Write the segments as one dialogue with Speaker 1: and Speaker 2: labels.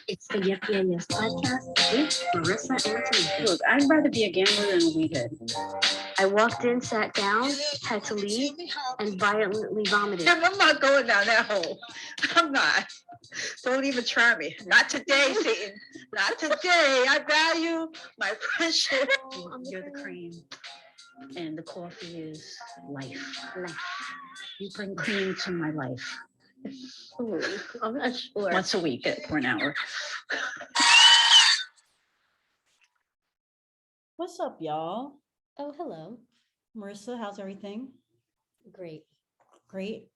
Speaker 1: It's the Yep Yeah Yes podcast with Marissa and Teresa.
Speaker 2: Look, I'd rather be a gambler than a weedhead.
Speaker 1: I walked in, sat down, had to leave, and violently vomited.
Speaker 2: I'm not going down that hole. I'm not. Don't even try me. Not today, Satan. Not today. I value my friendship. You're the cream, and the coffee is life. You bring cream to my life.
Speaker 1: Ooh, I'm not sure.
Speaker 2: Once a week for an hour.
Speaker 3: What's up, y'all?
Speaker 1: Oh, hello.
Speaker 3: Marissa, how's everything?
Speaker 1: Great.
Speaker 3: Great.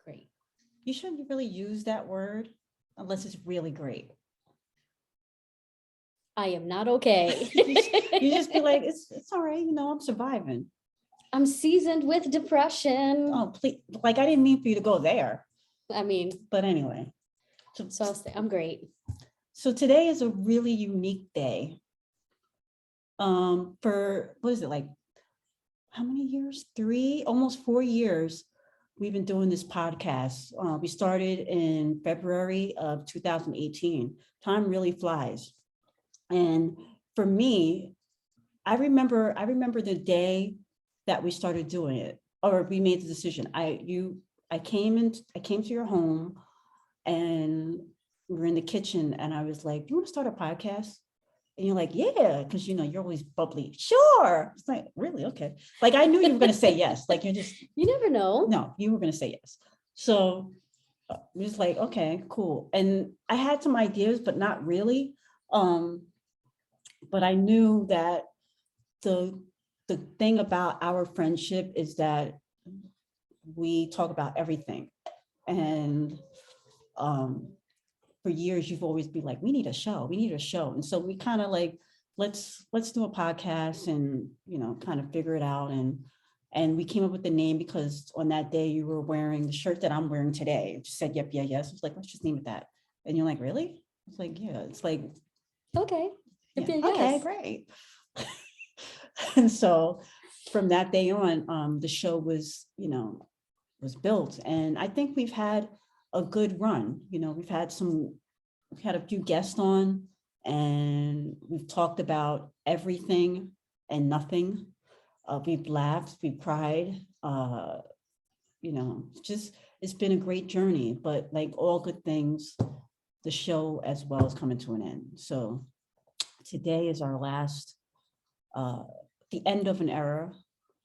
Speaker 1: Great.
Speaker 3: You shouldn't really use that word unless it's really great.
Speaker 1: I am not okay.
Speaker 3: You just be like, it's all right, I'm surviving.
Speaker 1: I'm seasoned with depression.
Speaker 3: Oh, please, like I didn't mean for you to go there.
Speaker 1: I mean,
Speaker 3: But anyway.
Speaker 1: so I'm great.
Speaker 3: So today is a really unique day. For what is it, like how many years? Almost 4 years we've been doing this podcast. We started in February of 2018. Time really flies. And for me, I remember the day that we started doing it, or we made the decision. I came to your home and we were in the kitchen and I was like, "Do you want to start a podcast?" And you're like, "Yeah," because you're always bubbly. Sure. It's like, really? Okay. Like I knew you were going to say yes. Like
Speaker 1: You never know.
Speaker 3: no, you were going to say yes. So it was like, okay, cool. And I had some ideas, but not really. But I knew that the thing about our friendship is that we talk about everything. And for years, you've always been like, we need a show. And so we kind of like, let's do a podcast and, kind of figure it out. And we came up with the name because on that day you were wearing the shirt that I'm wearing today. It just said, yep, yeah, yes. I was like, let's just name it that. And you're like, really? It's like, yeah, it's like,
Speaker 1: okay.
Speaker 3: yeah,
Speaker 1: Yes.
Speaker 3: okay, great. And so from that day on, the show was built. And I think we've had a good run. We've had a few guests on and we've talked about everything and nothing. We've laughed, we've cried, it's been a great journey, but like all good things, the show as well is coming to an end. So today is our last, the end of an era.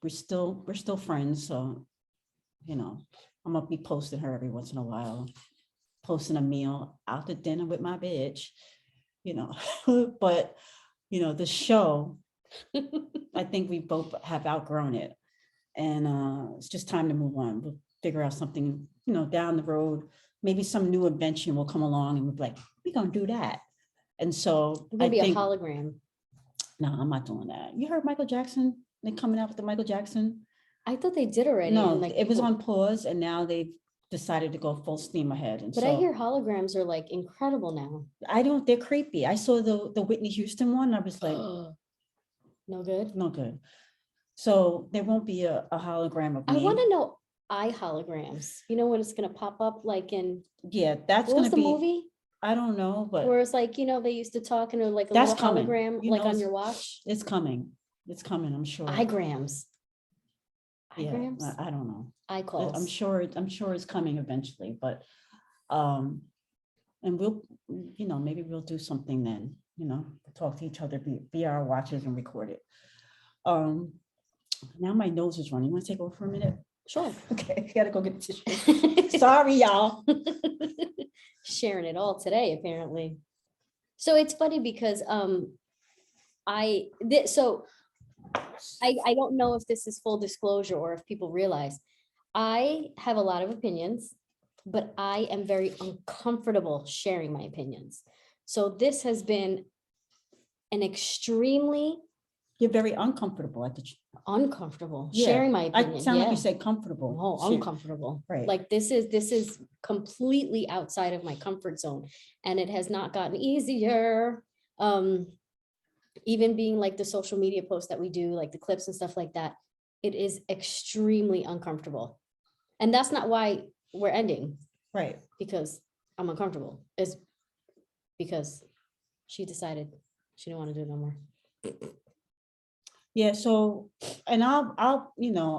Speaker 3: We're still friends. So, I'm gonna be posting her every once in a while, posting a meal out to dinner with my bitch, but the show, I think we both have outgrown it. And it's just time to move on. We'll figure out something, down the road. Maybe some new invention will come along and we'll be like, we're gonna do that. And so
Speaker 1: We're gonna be a hologram.
Speaker 3: No, I'm not doing that. You heard Michael Jackson? They're coming out with the Michael Jackson.
Speaker 1: I thought they did already.
Speaker 3: No,
Speaker 1: and
Speaker 3: it was on pause and now they've decided to go full steam ahead. And
Speaker 1: but I hear holograms are like incredible now.
Speaker 3: They're creepy. I saw the Whitney Houston one. I was like,
Speaker 1: no good.
Speaker 3: no good. So there won't be a hologram of me.
Speaker 1: I want to know eye holograms. When it's gonna pop up like in
Speaker 3: that's
Speaker 1: what
Speaker 3: gonna
Speaker 1: was the
Speaker 3: be
Speaker 1: movie?
Speaker 3: I don't know, but
Speaker 1: Where it's like, they used to talk and like a
Speaker 3: that's
Speaker 1: little
Speaker 3: coming.
Speaker 1: hologram like on your watch.
Speaker 3: It's coming. It's coming, I'm sure.
Speaker 1: Igrams.
Speaker 3: Yeah,
Speaker 1: Igrams?
Speaker 3: I don't know.
Speaker 1: Eye calls.
Speaker 3: I'm sure it's coming eventually, but and we'll, maybe we'll do something then, talk to each other, be our watchers and record it. Now my nose is running. You want to take over for a minute?
Speaker 1: Sure.
Speaker 3: Okay, I gotta go get the tissue. Sorry, y'all.
Speaker 1: Sharing it all today, apparently. So it's funny because I don't know if this is full disclosure or if people realize I have a lot of opinions, but I am very uncomfortable sharing my opinions. So this has been an extremely
Speaker 3: You're very uncomfortable at the
Speaker 1: uncomfortable sharing my opinion.
Speaker 3: I sound like you said comfortable.
Speaker 1: No, uncomfortable.
Speaker 3: Right.
Speaker 1: Like this is completely outside of my comfort zone, and it has not gotten easier. Even being like the social media posts that we do, like the clips and stuff like that, it is extremely uncomfortable. And that's not why we're ending,
Speaker 3: Right.
Speaker 1: because I'm uncomfortable. It's because she decided she didn't want to do it no more.
Speaker 3: Yeah, so, and I'll,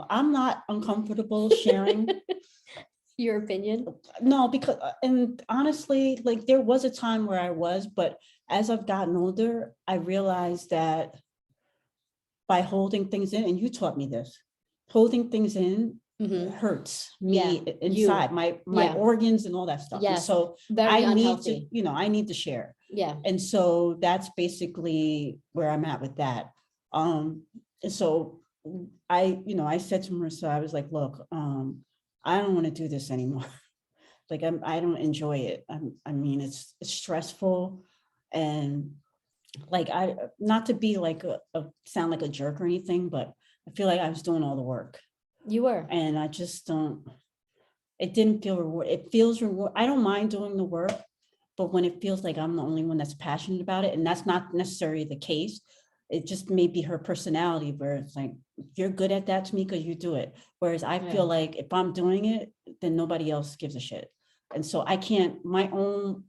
Speaker 3: I'm not uncomfortable sharing.
Speaker 1: Your opinion?
Speaker 3: No, because, and honestly, like, there was a time where I was, but as I've gotten older, I realized that by holding things in, and you taught me this, holding things in
Speaker 1: Mhm.
Speaker 3: hurts
Speaker 1: Yeah,
Speaker 3: me inside, my
Speaker 1: yeah.
Speaker 3: organs and all that stuff. And
Speaker 1: Yes,
Speaker 3: so
Speaker 1: very
Speaker 3: I need to,
Speaker 1: unhealthy.
Speaker 3: I need to share.
Speaker 1: Yeah.
Speaker 3: And so that's basically where I'm at with that. And so I said to Marissa, I was like, look, I don't want to do this anymore. Like, I don't enjoy it. I mean, it's stressful, and like, not to be like sound like a jerk or anything, but I feel like I was doing all the work,
Speaker 1: You were.
Speaker 3: and I just don't, it didn't feel reward. It feels reward. I don't mind doing the work, but when it feels like I'm the only one that's passionate about it, and that's not necessarily the case, it just may be her personality where it's like, you're good at that, to me, because you do it. Whereas I
Speaker 1: Yeah.
Speaker 3: feel like if I'm doing it, then nobody else gives a shit. And so I can't, my own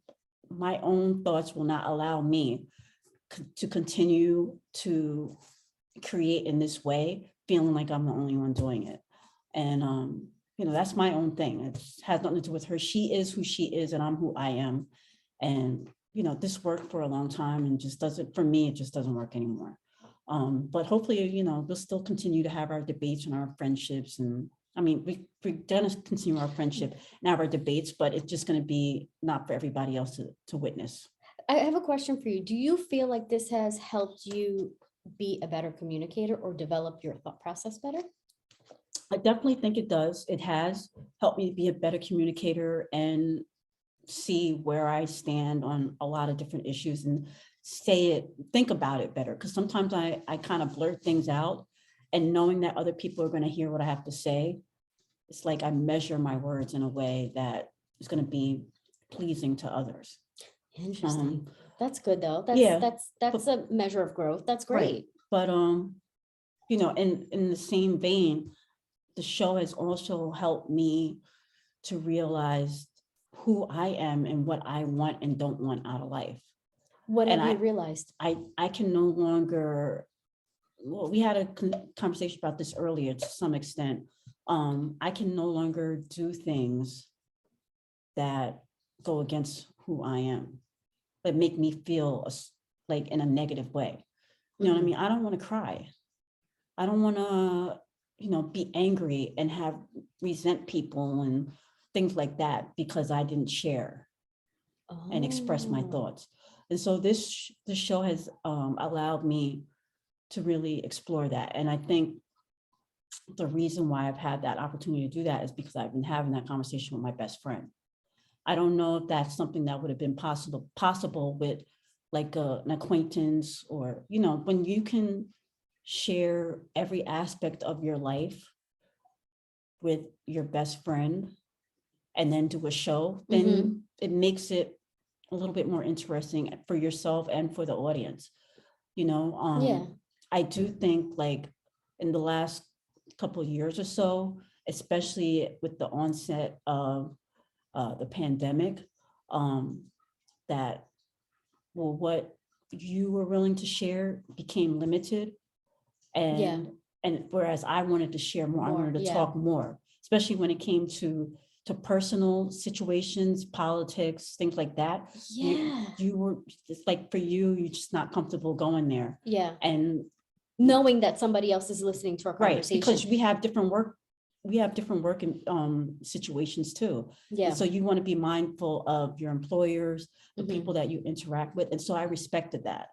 Speaker 3: thoughts will not allow me to continue to create in this way, feeling like I'm the only one doing it. And that's my own thing. It has nothing to do with her. She is who she is, and I'm who I am. And this worked for a long time, and just doesn't, for me, it just doesn't work anymore. But hopefully, we'll still continue to have our debates and our friendships. And I mean, we're gonna continue our friendship and have our debates, but it's just gonna be not for everybody else to witness.
Speaker 1: I have a question for you. Do you feel like this has helped you be a better communicator or develop your thought process better?
Speaker 3: I definitely think it does. It has helped me be a better communicator and see where I stand on a lot of different issues and think about it better. Because sometimes I kind of blurt things out, and knowing that other people are going to hear what I have to say, it's like I measure my words in a way that is going to be pleasing to others.
Speaker 1: Interesting. That's good though. That's
Speaker 3: yeah,
Speaker 1: that's a measure of growth. That's
Speaker 3: Right.
Speaker 1: great.
Speaker 3: But in the same vein, the show has also helped me to realize who I am and what I want and don't want out of life.
Speaker 1: What
Speaker 3: And
Speaker 1: have you realized?
Speaker 3: I can no longer, well, we had a conversation about this earlier to some extent. I can no longer do things that go against who I am, that make me feel like in a negative way. You know what I mean? I don't want to cry. I don't want to, be angry and resent people and things like that because I didn't share and express my
Speaker 1: Oh.
Speaker 3: thoughts. And so this show has allowed me to really explore that. And I think the reason why I've had that opportunity to do that is because I've been having that conversation with my best friend. I don't know if that's something that would have been possible with like an acquaintance, or, when you can share every aspect of your life with your best friend and then do a show, then it makes it a little bit more interesting for yourself and for the audience.
Speaker 1: Yeah.
Speaker 3: I do think, like, in the last couple of years or so, especially with the onset of the pandemic, that, well, what you were willing to share became limited.
Speaker 1: Yeah.
Speaker 3: And whereas I wanted to share more, I
Speaker 1: More,
Speaker 3: wanted to
Speaker 1: yeah.
Speaker 3: talk more, especially when it came to personal situations, politics, things like that.
Speaker 1: Yeah.
Speaker 3: You were just like, for you're just not comfortable going there.
Speaker 1: Yeah.
Speaker 3: And
Speaker 1: Knowing that somebody else is listening to our
Speaker 3: right,
Speaker 1: conversation.
Speaker 3: because we have different work in situations too.
Speaker 1: Yeah.
Speaker 3: And so you want to be mindful of your employers, the
Speaker 1: Mhm.
Speaker 3: people that you interact with. And so I respected that.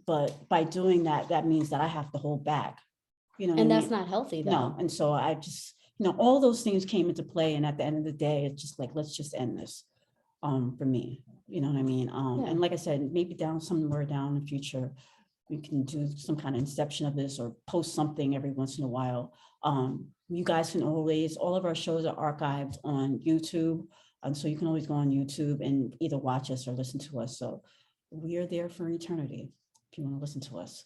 Speaker 3: But by doing that, that means that I have to hold back, what I
Speaker 1: And that's
Speaker 3: mean?
Speaker 1: not healthy though.
Speaker 3: No. And so I just, all those things came into play. And at the end of the day, it's just like, let's just end this, for me, you know what I mean?
Speaker 1: Yeah.
Speaker 3: And like I said, maybe somewhere down in the future, we can do some kind of inception of this or post something every once in a while. You guys can always, all of our shows are archived on YouTube. So you can always go on YouTube and either watch us or listen to us. So we are there for eternity if you want to listen to us.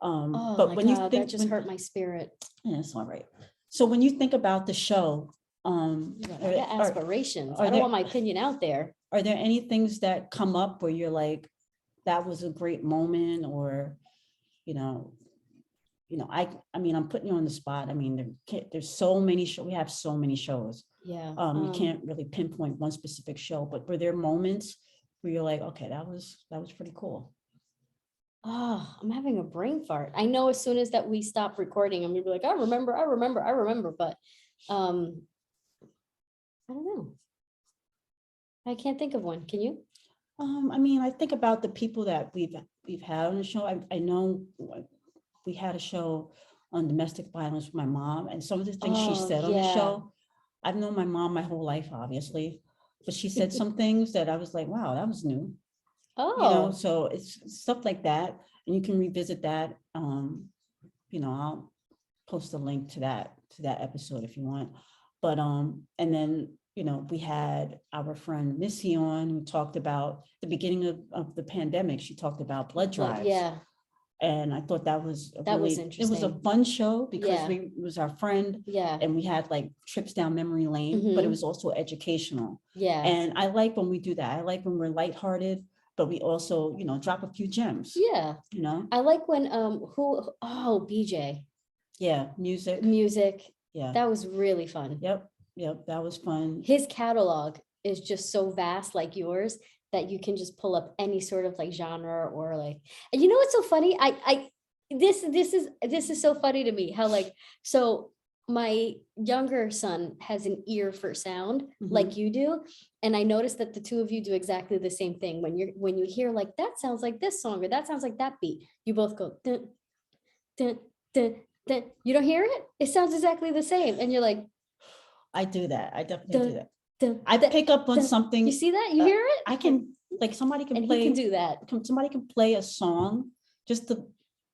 Speaker 1: Oh
Speaker 3: but
Speaker 1: my
Speaker 3: when you
Speaker 1: God,
Speaker 3: think,
Speaker 1: that just hurt my spirit.
Speaker 3: yeah, it's all right. So when you think about the show,
Speaker 1: I got aspirations. I don't
Speaker 3: there-
Speaker 1: want my opinion out there.
Speaker 3: Are there any things that come up where you're like, that was a great moment, or, you know, I mean, I'm putting you on the spot. I mean, there's so many we have so many shows.
Speaker 1: Yeah.
Speaker 3: You can't really pinpoint one specific show, but were there moments where you're like, okay, that was pretty cool?
Speaker 1: Oh, I'm having a brain fart. I know as soon as that we stop recording, I'm gonna be like, I remember, but I don't know. I can't think of one. Can you?
Speaker 3: I mean, I think about the people that we've had on the show. I know we had a show on domestic violence with my mom, and some of the things she
Speaker 1: Oh,
Speaker 3: said on the
Speaker 1: yeah.
Speaker 3: show, I've known my mom my whole life, obviously, but she said some things that I was like, wow, that was new.
Speaker 1: Oh,
Speaker 3: So it's stuff like that, and you can revisit that. I'll post a link to that episode if you want. But and then we had our friend Missy on, who talked about the beginning of the pandemic. She talked about blood drives.
Speaker 1: yeah.
Speaker 3: And I thought that was
Speaker 1: That was
Speaker 3: it was a
Speaker 1: interesting.
Speaker 3: fun show because
Speaker 1: Yeah.
Speaker 3: it was our friend,
Speaker 1: Yeah.
Speaker 3: and we had like trips down memory lane, but it
Speaker 1: Mhm.
Speaker 3: was also educational.
Speaker 1: Yeah.
Speaker 3: And I like when we do that. I like when we're lighthearted, but we also, drop a few gems,
Speaker 1: Yeah. I like when BJ
Speaker 3: Yeah, music.
Speaker 1: music.
Speaker 3: Yeah.
Speaker 1: That was really fun.
Speaker 3: Yep, that was fun.
Speaker 1: His catalog is just so vast, like yours, that you can just pull up any sort of like genre or like, and you know what's so funny? This is so funny to me how like, so my younger son has an ear for sound like you do. And I noticed that the two of you do exactly the same thing. When you hear like, that sounds like this song, or that sounds like that beat, you both go, dun, dun, dun, dun. You don't hear it? It sounds exactly the same. And you're like,
Speaker 3: I do that. I definitely do that.
Speaker 1: dun,
Speaker 3: I
Speaker 1: dun,
Speaker 3: pick up on
Speaker 1: dun.
Speaker 3: something.
Speaker 1: You see that? You hear it?
Speaker 3: I can, like, somebody can
Speaker 1: And
Speaker 3: play.
Speaker 1: he can do that.
Speaker 3: Somebody can play a song, just the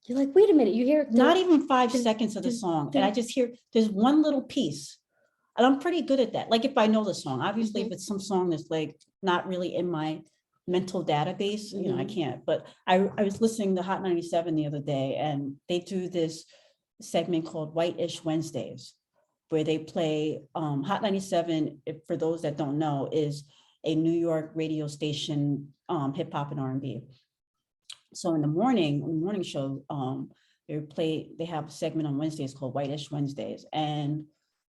Speaker 1: You're like, wait a minute, you hear it?
Speaker 3: not even 5
Speaker 1: dun,
Speaker 3: seconds of the
Speaker 1: dun,
Speaker 3: song,
Speaker 1: dun.
Speaker 3: and I just hear there's one little piece, and I'm pretty good at that. Like if I know the song, obviously, if it's some song that's like not really in my mental database, I can't. But I was listening to Hot 97 the other day, and they do this segment called White-ish Wednesdays, where they play Hot 97. For those that don't know, is a New York radio station, hip hop and R&B. So in the morning show, they have a segment on Wednesdays called White-ish Wednesdays, and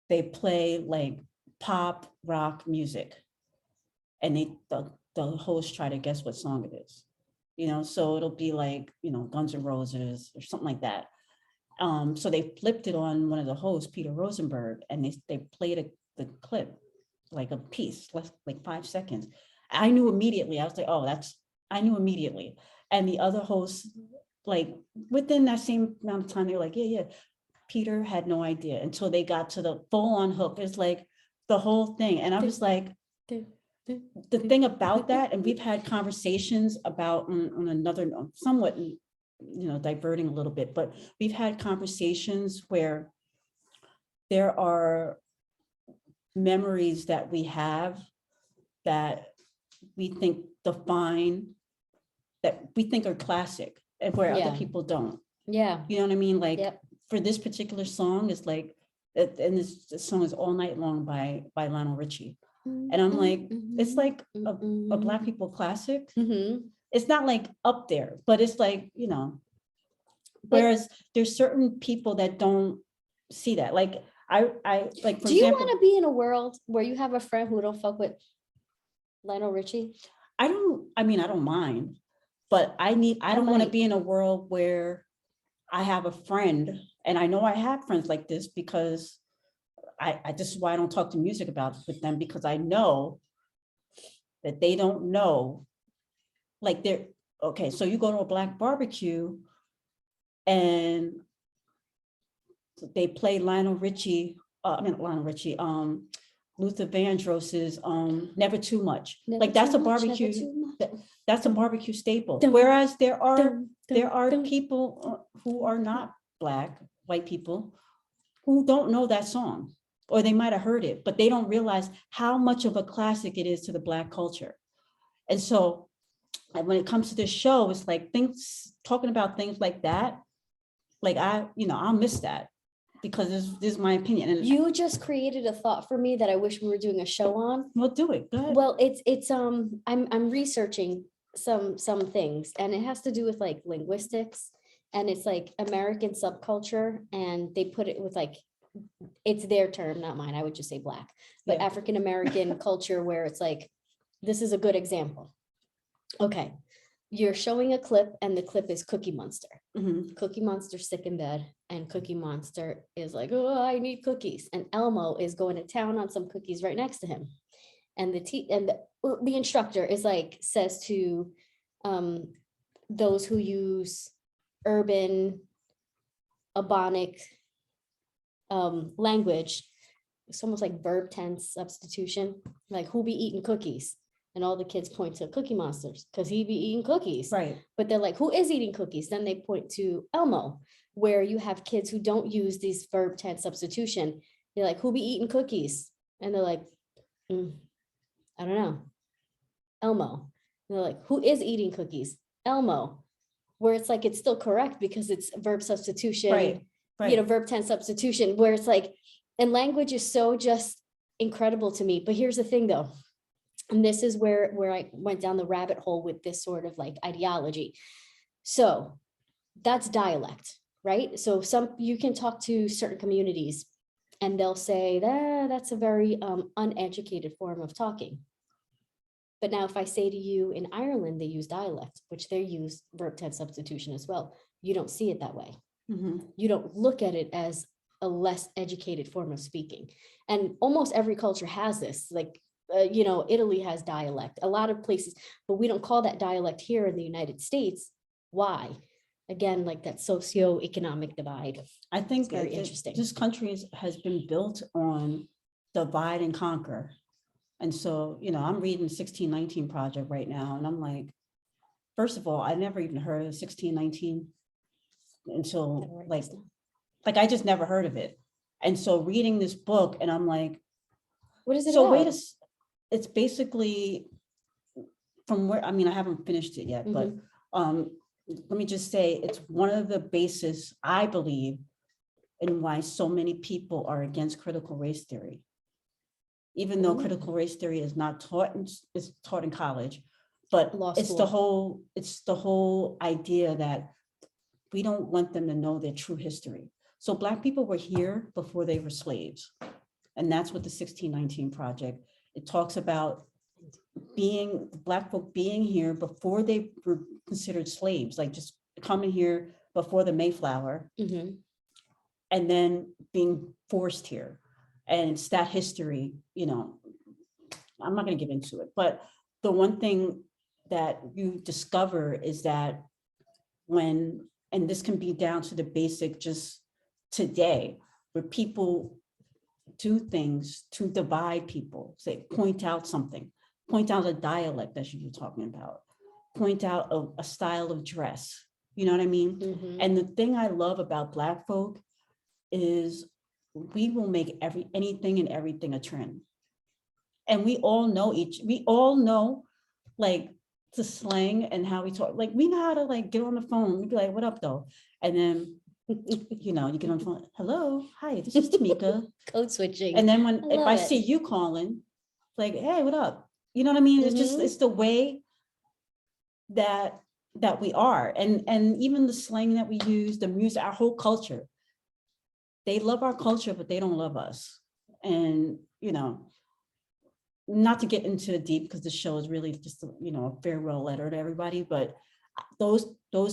Speaker 3: they play like pop rock music, and the hosts try to guess what song it is. So it'll be like, Guns N' Roses or something like that. So they flipped it on one of the hosts, Peter Rosenberg, and they played the clip, like a piece, less like 5 seconds. I knew immediately. I was like, oh, I knew immediately. And the other hosts, like within that same amount of time, they were like, yeah. Peter had no idea until they got to the full on hook. It's like the whole thing. And I was like, the thing about that, and we've had conversations about on another, somewhat, diverting a little bit, but we've had conversations where there are memories that we have that we think that we think are classic, and where
Speaker 1: Yeah.
Speaker 3: other people don't.
Speaker 1: Yeah.
Speaker 3: You know what I mean? Like
Speaker 1: Yep.
Speaker 3: for this particular song, it's like, and this song is All Night Long by Lionel Richie. And I'm like, it's like a Black people classic. It's not like up there, but it's like, whereas there's certain people that don't see that. Like I like, for
Speaker 1: Do you
Speaker 3: example,
Speaker 1: want to be in a world where you have a friend who don't fuck with Lionel Richie?
Speaker 3: I don't mind, but I don't want to
Speaker 1: might.
Speaker 3: be in a world where I have a friend, and I know I have friends like this because this is why I don't talk to music about it with them, because I know that they don't know, like they're, okay, so you go to a Black barbecue and they play Lionel Richie, Luther Vandross's Never Too Much. Like that's a barbecue, that's a barbecue staple. Whereas there are people who are not Black, white people, who don't know that song, or they might have heard it, but they don't realize how much of a classic it is to the Black culture. And so when it comes to this show, it's like talking about things like that, like I'll miss that. because this is my opinion. And
Speaker 1: You just created a thought for me that I wish we were doing a show on.
Speaker 3: we'll do it. Go ahead.
Speaker 1: Well, I'm researching some things, and it has to do with like linguistics, and it's like American subculture, and they put it with like, it's their term, not mine. I would just say Black, but
Speaker 3: Yeah.
Speaker 1: African American culture, where it's like, this is a good example. Okay, you're showing a clip, and the clip is Cookie Monster.
Speaker 3: Mhm.
Speaker 1: Cookie Monster's sick in bed, and Cookie Monster is like, oh, I need cookies. And Elmo is going to town on some cookies right next to him. And the instructor is like, says to those who use urban Ebonic language, it's almost like verb tense substitution, like, who be eating cookies? And all the kids point to Cookie Monsters because he be eating cookies.
Speaker 3: Right.
Speaker 1: But they're like, who is eating cookies? Then they point to Elmo, where you have kids who don't use these verb tense substitution. They're like, who be eating cookies? And they're like, I don't know, Elmo. And they're like, who is eating cookies? Elmo. Where it's like, it's still correct because it's verb substitution,
Speaker 3: Right. Right.
Speaker 1: verb tense substitution, where it's like, and language is so just incredible to me. But here's the thing though, and this is where I went down the rabbit hole with this sort of like ideology. So that's dialect, right? So you can talk to certain communities and they'll say that's a very uneducated form of talking. But now if I say to you, in Ireland, they use dialect, which they use verb tense substitution as well. You don't see it that way.
Speaker 3: Mhm.
Speaker 1: You don't look at it as a less educated form of speaking. And almost every culture has this, like, Italy has dialect, a lot of places, but we don't call that dialect here in the United States. Why? Again, like that socioeconomic divide.
Speaker 3: I think
Speaker 1: very
Speaker 3: that
Speaker 1: interesting.
Speaker 3: this country has been built on divide and conquer. And so, I'm reading 1619 Project right now, and I'm like, first of all, I never even heard of 1619 until like I just never heard of it. And so reading this book, and I'm like,
Speaker 1: What is it
Speaker 3: so
Speaker 1: about?
Speaker 3: it's basically from where, I haven't finished it yet, but let me just say, it's one of the bases, I believe, in why so many people are against critical race theory. Even though critical race theory is not taught, it's taught in college, but
Speaker 1: Law
Speaker 3: it's
Speaker 1: school.
Speaker 3: the whole idea that we don't want them to know their true history. So Black people were here before they were slaves. And that's what the 1619 Project, it talks about Black folk being here before they were considered slaves, like just coming here before the Mayflower,
Speaker 1: Mhm.
Speaker 3: and then being forced here. And it's that history, I'm not going to get into it, but the one thing that you discover is that and this can be down to the basic just today, where people do things to divide people, say, point out something, point out a dialect that you're talking about, point out a style of dress, you know what I mean?
Speaker 1: Mhm.
Speaker 3: And the thing I love about Black folk is we will make anything and everything a trend. And we all know like the slang and how we talk, like we know how to like get on the phone, we'd be like, what up though? And then, you get on the phone, hello, hi, this is Tamika.
Speaker 1: Code switching.
Speaker 3: And then if I
Speaker 1: love
Speaker 3: see
Speaker 1: it.
Speaker 3: you calling, like, hey, what up? You know what I mean? It's just,
Speaker 1: Mhm.
Speaker 3: it's the way that we are. And even the slang that we use, the music, our whole culture. They love our culture, but they don't love us. And, not to get into it deep because the show is really just, a farewell letter to everybody, but those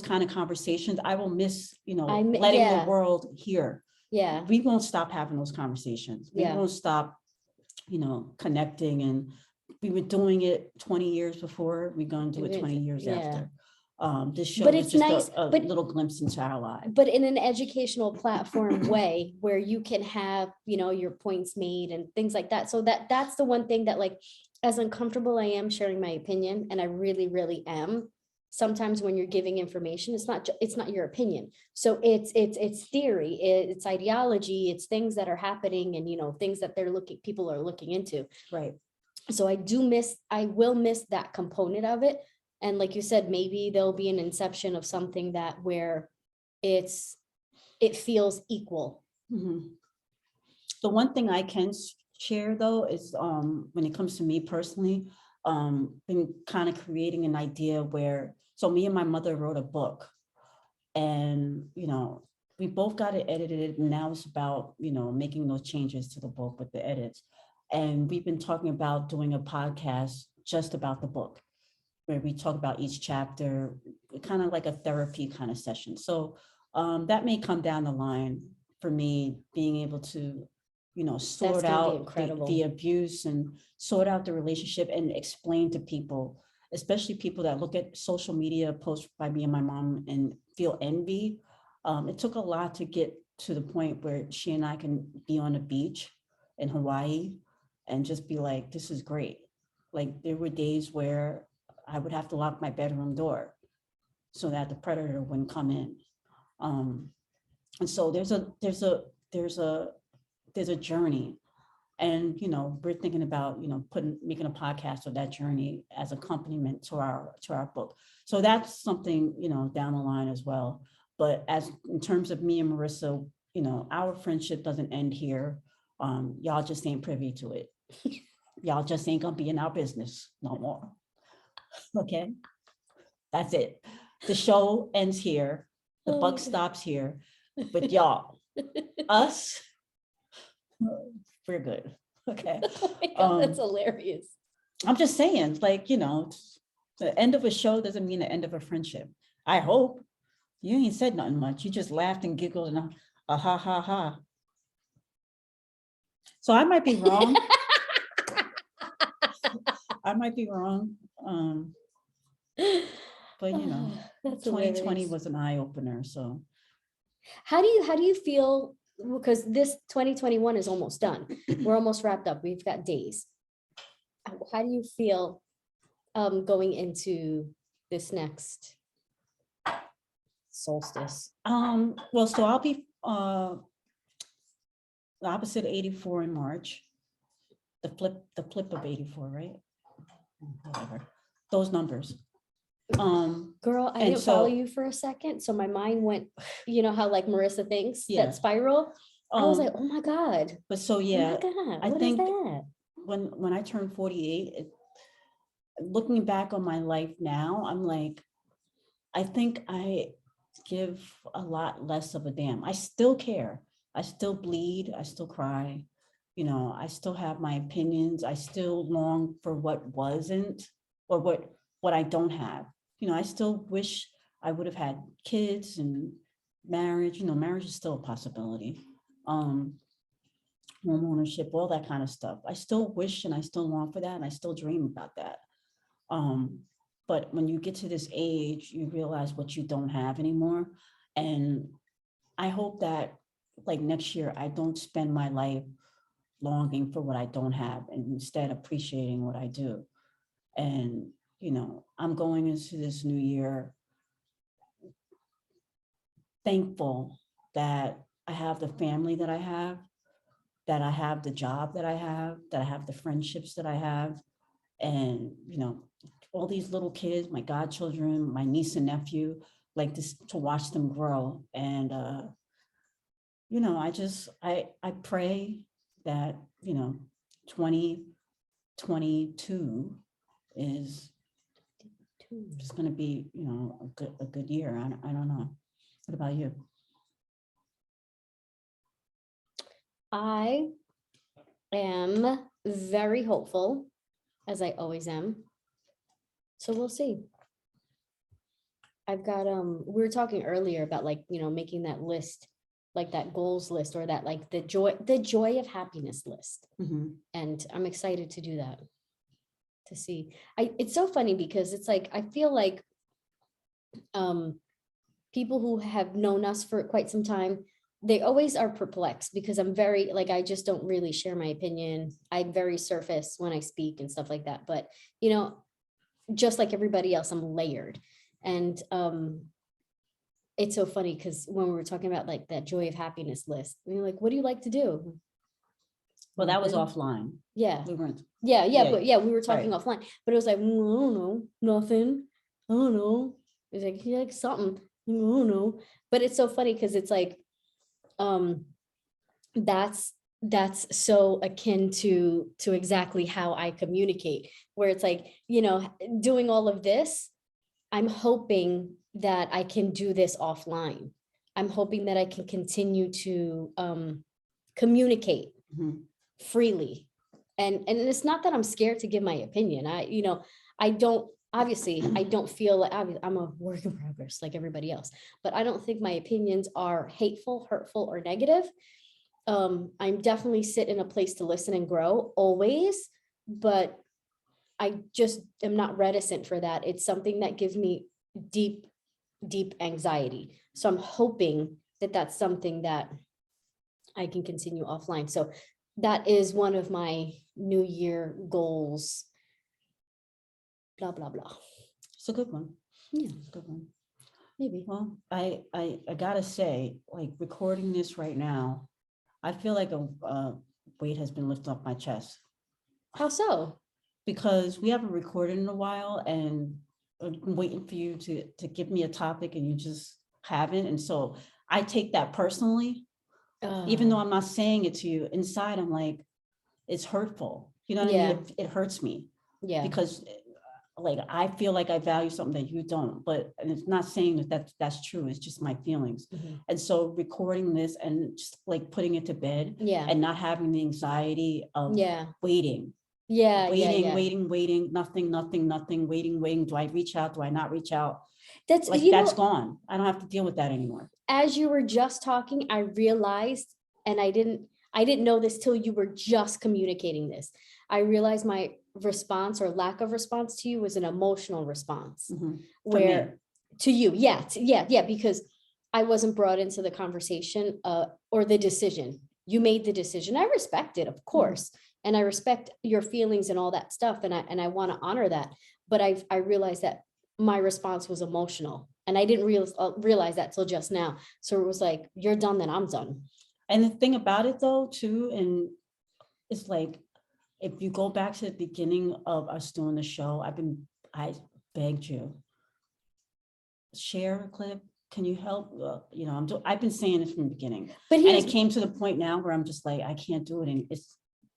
Speaker 3: kind of conversations, I will miss, letting the
Speaker 1: yeah.
Speaker 3: world hear.
Speaker 1: Yeah.
Speaker 3: We won't stop having those conversations. We
Speaker 1: Yeah.
Speaker 3: won't stop, connecting. And we were doing it 20 years before, we're going to do it 20 years
Speaker 1: Yeah.
Speaker 3: after. This show
Speaker 1: But
Speaker 3: is
Speaker 1: it's
Speaker 3: just
Speaker 1: nice,
Speaker 3: a
Speaker 1: but-
Speaker 3: little glimpse into our lives.
Speaker 1: But in an educational platform way where you can have, your points made and things like that. So that's the one thing that, like, as uncomfortable I am sharing my opinion, and I really, really am. Sometimes when you're giving information, it's not your opinion. So it's theory, it's ideology, it's things that are happening, and things that people are looking into.
Speaker 3: Right.
Speaker 1: So I will miss that component of it. And like you said, maybe there'll be an inception of something where it feels equal,
Speaker 3: Mhm. The one thing I can share though is when it comes to me personally, been kind of creating an idea where, so me and my mother wrote a book, and we both got it edited, and now it's about making those changes to the book with the edits. And we've been talking about doing a podcast just about the book, where we talk about each chapter, kind of like a therapy kind of session. So that may come down the line for me, being able to, sort
Speaker 1: gonna be
Speaker 3: out
Speaker 1: incredible.
Speaker 3: the abuse and sort out the relationship and explain to people, especially people that look at social media posts by me and my mom and feel envy. It took a lot to get to the point where she and I can be on a beach in Hawaii and just be like, this is great. Like there were days where I would have to lock my bedroom door so that the predator wouldn't come in. And so there's a journey, and we're thinking about making a podcast of that journey as accompaniment to our book. So that's something down the line as well. But as in terms of me and Marissa, our friendship doesn't end here. Y'all just ain't privy to it. Y'all just ain't gonna be in our business no more. Okay, that's it. The show ends here. The
Speaker 1: Oh
Speaker 3: buck
Speaker 1: my God.
Speaker 3: stops here. But y'all, us, we're good. Okay.
Speaker 1: Oh my God, that's hilarious.
Speaker 3: I'm just saying, like, the end of a show doesn't mean the end of a friendship. I hope. You ain't said nothing much. You just laughed and giggled and ha ha ha. So I might be wrong. I might be wrong. But
Speaker 1: That's
Speaker 3: 2020
Speaker 1: hilarious.
Speaker 3: was an eye opener. So
Speaker 1: How do you feel? Because this 2021 is almost done. We're almost wrapped up. We've got days. How do you feel going into this next solstice?
Speaker 3: well, so I'll be the opposite of 84 in March. The flip of 84, right? Whatever. Those numbers.
Speaker 1: Girl, I
Speaker 3: and
Speaker 1: didn't follow
Speaker 3: so-
Speaker 1: you for a second, so my mind went, you know how like Marissa thinks,
Speaker 3: Yeah.
Speaker 1: that spiral. I was like,
Speaker 3: Um,
Speaker 1: oh my God.
Speaker 3: but so
Speaker 1: Oh
Speaker 3: yeah,
Speaker 1: my God.
Speaker 3: I
Speaker 1: What is
Speaker 3: think
Speaker 1: that?
Speaker 3: when I turned 48, looking back on my life now, I'm like, I think I give a lot less of a damn. I still care. I still bleed. I still cry. I still have my opinions. I still long for what wasn't, or what I don't have. I still wish I would have had kids and marriage. Marriage is still a possibility. Home ownership, all that kind of stuff. I still wish and I still long for that, and I still dream about that. But when you get to this age, you realize what you don't have anymore. And I hope that like next year, I don't spend my life longing for what I don't have and instead appreciating what I do. And, I'm going into this new year thankful that I have the family that I have the job that I have the friendships that I have. And, all these little kids, my godchildren, my niece and nephew, like this, to watch them grow. And, I pray that, 2022 is just going to be, a good year. I don't know. What about you?
Speaker 1: I am very hopeful, as I always am. So we'll see. I've got, we were talking earlier about like, making that list, like that goals list, or that like the joy of happiness list.
Speaker 3: Mhm.
Speaker 1: And I'm excited to do that. To see. It's so funny because it's like, I feel like people who have known us for quite some time, they always are perplexed because I'm very, like, I just don't really share my opinion. I'm very surface when I speak and stuff like that. But, just like everybody else, I'm layered. And it's so funny because when we were talking about like that joy of happiness list, and you're like, what do you like to do?
Speaker 3: Well, that was
Speaker 1: Nothing.
Speaker 3: offline.
Speaker 1: Yeah.
Speaker 3: We weren't.
Speaker 1: Yeah,
Speaker 3: Yeah,
Speaker 1: but yeah, we were talking
Speaker 3: right.
Speaker 1: offline, but it was like, I don't know, nothing. I don't know. It's like, yeah, like something. I don't know. But it's so funny because it's like, that's so akin to exactly how I communicate, where it's like, doing all of this, I'm hoping that I can do this offline. I'm hoping that I can continue to communicate
Speaker 3: Mhm.
Speaker 1: freely. And it's not that I'm scared to give my opinion. I don't, obviously, I don't feel like I'm a work in progress like everybody else, but I don't think my opinions are hateful, hurtful, or negative. I'm definitely sit in a place to listen and grow always, but I just am not reticent for that. It's something that gives me deep, deep anxiety. So I'm hoping that that's something that I can continue offline. So that is one of my New Year goals. Blah, blah, blah.
Speaker 3: It's a good one.
Speaker 1: Yeah,
Speaker 3: It's a good one.
Speaker 1: maybe.
Speaker 3: Well, I gotta say, like recording this right now, I feel like a weight has been lifted off my chest
Speaker 1: How so?
Speaker 3: because we haven't recorded in a while and I've been waiting for you to give me a topic and you just haven't. And so I take that personally, even though I'm not saying it to you inside, I'm like, it's hurtful. You know what I
Speaker 1: Yeah.
Speaker 3: mean? It hurts me
Speaker 1: Yeah.
Speaker 3: because like I feel like I value something that you don't, but and it's not saying that that's true. It's just my feelings.
Speaker 1: Mhm.
Speaker 3: And so recording this and just like putting it to bed
Speaker 1: Yeah.
Speaker 3: and not having the anxiety of
Speaker 1: Yeah.
Speaker 3: waiting,
Speaker 1: Yeah. Yeah. Yeah.
Speaker 3: waiting, nothing, waiting. Do I reach out? Do I not reach out?
Speaker 1: That's,
Speaker 3: Like that's gone. I don't have to deal with that anymore.
Speaker 1: as you were just talking, I realized, and I didn't know this till you were just communicating this. I realized my response or lack of response to you was an emotional response.
Speaker 3: Mhm. For
Speaker 1: Where
Speaker 3: me.
Speaker 1: to you, yeah, because I wasn't brought into the conversation or the decision. You made the decision. I respect it, of course, and I respect your feelings and all that stuff, and I want to honor that. But I realized that my response was emotional, and I didn't realize that till just now. So it was like, you're done, then I'm done.
Speaker 3: And the thing about it though, too, and it's like, if you go back to the beginning of us doing the show, I begged you, share a clip. Can you help? I've been saying this from the beginning.
Speaker 1: But
Speaker 3: And
Speaker 1: here's
Speaker 3: it came to the point now where I'm just like, I can't do it. And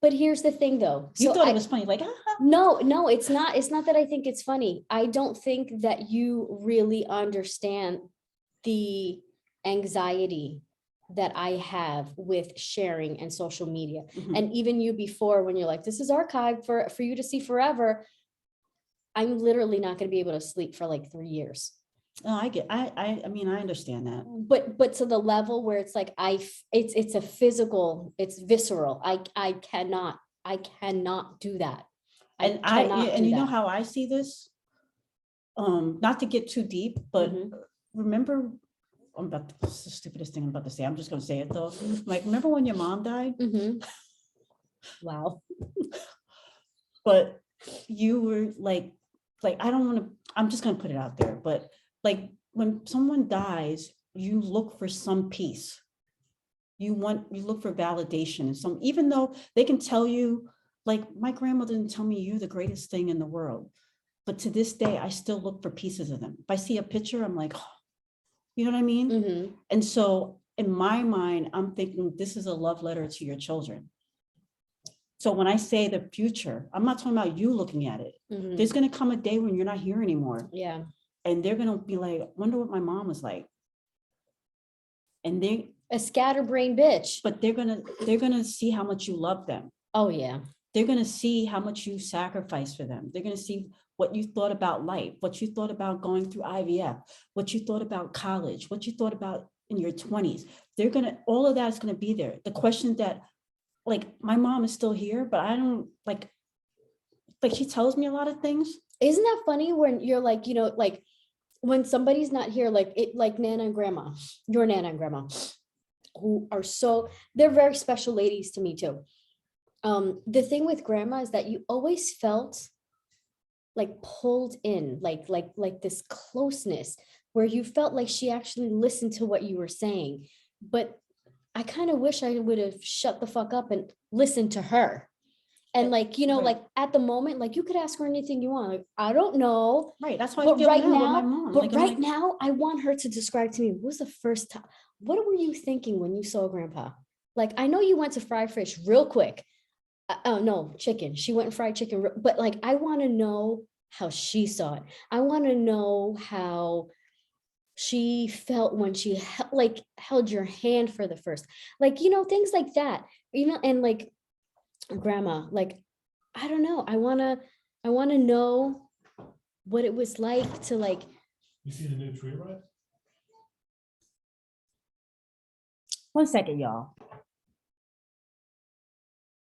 Speaker 1: but here's the thing though.
Speaker 3: you
Speaker 1: So
Speaker 3: thought it was funny, like,
Speaker 1: no, it's not. It's not that I think it's funny. I don't think that you really understand the anxiety that I have with sharing and social media.
Speaker 3: Mhm.
Speaker 1: And even you before, when you're like, this is archived for you to see forever. I'm literally not going to be able to sleep for like 3 years.
Speaker 3: No, I mean, I understand that.
Speaker 1: But to the level where it's like, it's a physical, it's visceral. I cannot do that.
Speaker 3: And you know how I see this? Not to get too deep, but remember, it's the stupidest thing I'm about to say. I'm just gonna say it though. Like, remember when your mom died?
Speaker 1: Wow.
Speaker 3: But you were like, I don't want to, I'm just gonna put it out there, but like when someone dies, you look for some peace. You look for validation and some, even though they can tell you, like my grandmother didn't tell me you're the greatest thing in the world. But to this day, I still look for pieces of them. If I see a picture, I'm like, oh, you know what I mean? And so in my mind, I'm thinking this is a love letter to your children. So when I say the future, I'm not talking about you looking at it. There's going to come a day when you're not here anymore.
Speaker 1: Yeah.
Speaker 3: And they're going to be like, wonder what my mom was like. And they
Speaker 1: a scatterbrained bitch.
Speaker 3: But they're gonna see how much you love them.
Speaker 1: Oh yeah.
Speaker 3: They're gonna see how much you sacrifice for them. They're gonna see what you thought about life, what you thought about going through IVF, what you thought about college, what you thought about in your 20s. All of that is gonna be there. The question that, like, my mom is still here, but I don't like she tells me a lot of things.
Speaker 1: Isn't that funny when you're like, like when somebody's not here, like Nana and Grandma, your Nana and Grandma, who are they're very special ladies to me too. The thing with Grandma is that you always felt like pulled in, like this closeness where you felt like she actually listened to what you were saying. But I kind of wish I would have shut the fuck up and listened to her. And like,
Speaker 3: Right.
Speaker 1: like at the moment, like you could ask her anything you want. Like, I don't know.
Speaker 3: Right. That's why
Speaker 1: But
Speaker 3: I feel
Speaker 1: right
Speaker 3: now with
Speaker 1: now,
Speaker 3: my mom.
Speaker 1: but
Speaker 3: Like,
Speaker 1: right now, I want her to describe to me, what was the first time? What were you thinking when you saw Grandpa? Like, I know you went to fry fish real quick. Oh, no, chicken. She went and fried chicken, but like, I want to know how she saw it. I want to know how she felt when she held your hand for the first, like, things like that, and like grandma, like, I don't know. I want to know what it was like to like,
Speaker 4: You see the new tree ride?
Speaker 3: 1 second, y'all.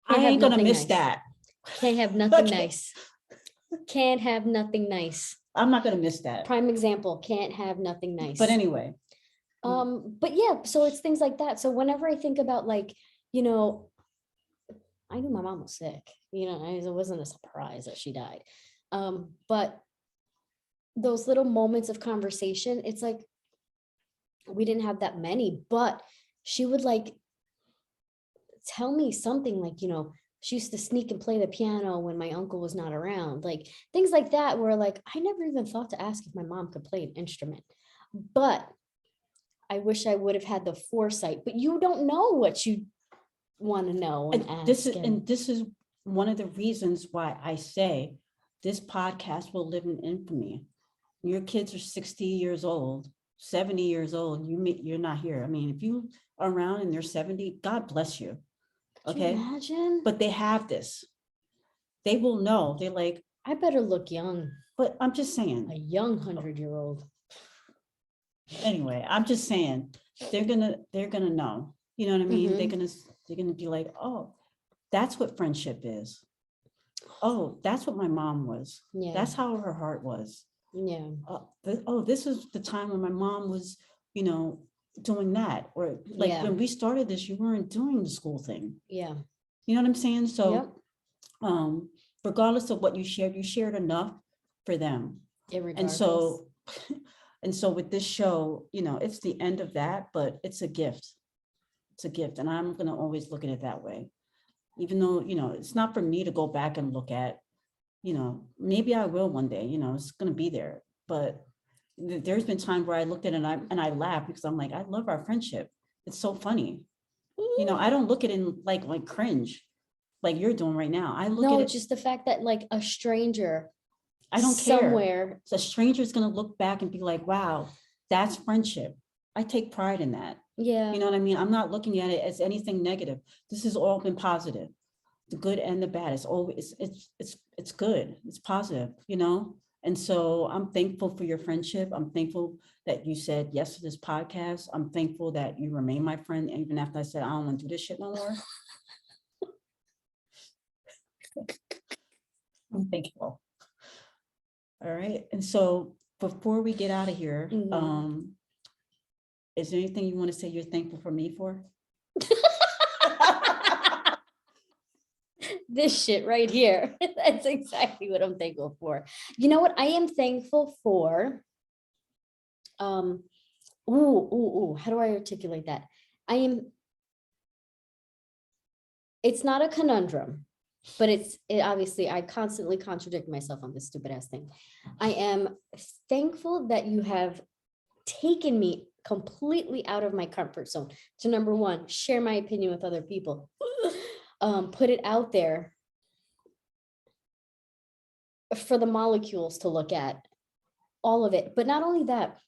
Speaker 3: I
Speaker 1: Can't have
Speaker 3: ain't gonna
Speaker 1: nothing
Speaker 3: miss
Speaker 1: nice.
Speaker 3: that.
Speaker 1: Can't have nothing
Speaker 3: Okay.
Speaker 1: nice. Can't have nothing nice.
Speaker 3: I'm not gonna miss that.
Speaker 1: Prime example, can't have nothing nice.
Speaker 3: But anyway,
Speaker 1: But yeah, so it's things like that. So whenever I think about like, I knew my mom was sick, it wasn't a surprise that she died. But those little moments of conversation, it's like, we didn't have that many, but she would like tell me something like, she used to sneak and play the piano when my uncle was not around, like things like that, where like, I never even thought to ask if my mom could play an instrument, but I wish I would have had the foresight, but you don't know what you want to know and ask.
Speaker 3: this is one of the reasons why I say this podcast will live in infamy. Your kids are 60 years old, 70 years old. You're not here. I mean, if you are around and they're 70, God bless you.
Speaker 1: Could you
Speaker 3: Okay.
Speaker 1: imagine?
Speaker 3: But they have this. They will know. They're like,
Speaker 1: I better look young,
Speaker 3: but I'm just
Speaker 1: a
Speaker 3: saying.
Speaker 1: young 100-year-old.
Speaker 3: Anyway, I'm just saying they're gonna know. You know what I mean?
Speaker 1: Mhm.
Speaker 3: They're gonna be like, oh, that's what friendship is. Oh, that's what my mom was.
Speaker 1: Yeah.
Speaker 3: That's how her heart was.
Speaker 1: Yeah.
Speaker 3: This is the time when my mom was, doing that. Or like
Speaker 1: Yeah.
Speaker 3: when we started this, you weren't doing the school thing.
Speaker 1: Yeah.
Speaker 3: You know what I'm saying?
Speaker 1: Yep.
Speaker 3: So, regardless of what you shared enough for them. And
Speaker 1: Irregardless.
Speaker 3: so, and so with this show, it's the end of that, but it's a gift. It's a gift. And I'm going to always look at it that way. Even though, it's not for me to go back and look at, maybe I will one day, it's going to be there. But there's been times where I looked at it and I laughed because I'm like, I love our friendship. It's so funny. I don't look at it in like cringe, like you're doing right now. I look at it.
Speaker 1: Just the fact that like a stranger
Speaker 3: I don't care.
Speaker 1: somewhere.
Speaker 3: So a stranger is going to look back and be like, wow, that's friendship. I take pride in that.
Speaker 1: Yeah.
Speaker 3: You know what I mean? I'm not looking at it as anything negative. This has all been positive, the good and the bad. It's always, it's good. It's positive, And so I'm thankful for your friendship. I'm thankful that you said yes to this podcast. I'm thankful that you remain my friend, even after I said, I don't want to do this shit no more. I'm thankful. All right. And so before we get out of here,
Speaker 1: Mhm.
Speaker 3: Is there anything you want to say you're thankful for me for?
Speaker 1: This shit right here. That's exactly what I'm thankful for. You know what I am thankful for? How do I articulate that? It's not a conundrum, but obviously I constantly contradict myself on this stupid ass thing. I am thankful that you have taken me completely out of my comfort zone to, number one, share my opinion with other people, put it out there for the molecules to look at, all of it. But not only that,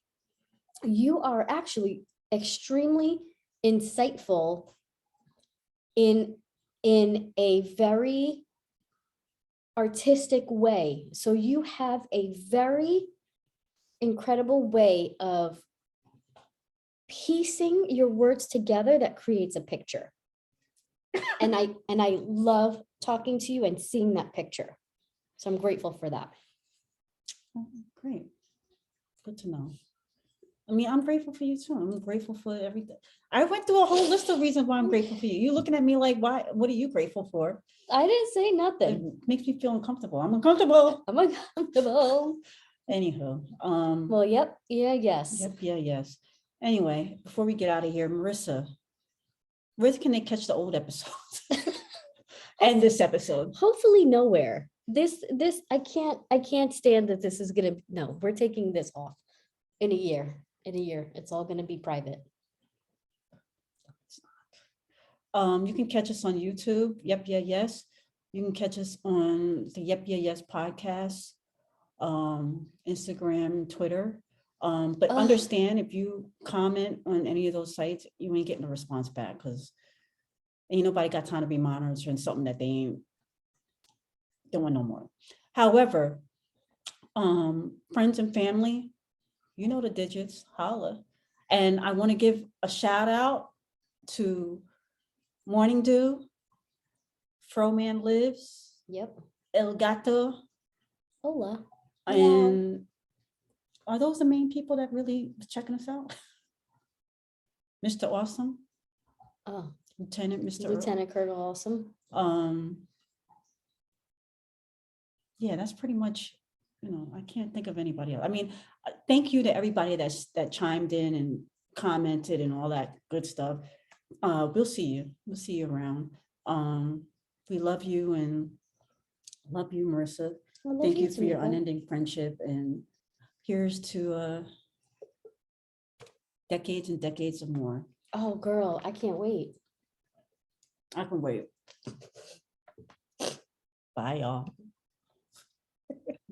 Speaker 1: you are actually extremely insightful in a very artistic way. So you have a very incredible way of piecing your words together that creates a picture. And I love talking to you and seeing that picture. So I'm grateful for that.
Speaker 3: Oh, great. Good to know. I mean, I'm grateful for you too. I'm grateful for everything. I went through a whole list of reasons why I'm grateful for you. You looking at me like, why? What are you grateful for?
Speaker 1: I didn't say
Speaker 3: It
Speaker 1: nothing.
Speaker 3: makes me feel uncomfortable. I'm uncomfortable.
Speaker 1: I'm uncomfortable.
Speaker 3: Anywho,
Speaker 1: Well, yep. Yeah, yes.
Speaker 3: yep, yeah, yes. Anyway, before we get out of here, Marissa, where can they catch the old episodes and this episode?
Speaker 1: Hopefully nowhere. This I can't stand that this is gonna, no, we're taking this off in a year. It's all gonna be private.
Speaker 3: You can catch us on YouTube. Yep, yeah, yes. You can catch us on the Yep, yeah, yes podcast, Instagram, Twitter. But
Speaker 1: Ugh.
Speaker 3: understand if you comment on any of those sites, you ain't getting a response back because ain't nobody got time to be monitoring something that they ain't doing no more. However, friends and family, you know the digits, holla. And I want to give a shout out to Morning Dew, Froman Lives,
Speaker 1: Yep.
Speaker 3: El Gato,
Speaker 1: Hola.
Speaker 3: and are those the main people that really checking us out? Mr. Awesome,
Speaker 1: Oh,
Speaker 3: Lieutenant Mr. Earl.
Speaker 1: Lieutenant Colonel Awesome.
Speaker 3: Yeah, that's pretty much, I can't think of anybody else. I mean, thank you to everybody that chimed in and commented and all that good stuff. We'll see you. We'll see you around. We love you and love you, Marissa.
Speaker 1: I love
Speaker 3: Thank you
Speaker 1: too,
Speaker 3: for your
Speaker 1: Tamika.
Speaker 3: unending friendship, and here's to decades and decades of more.
Speaker 1: Oh, girl, I can't wait.
Speaker 3: I can wait. Bye, y'all.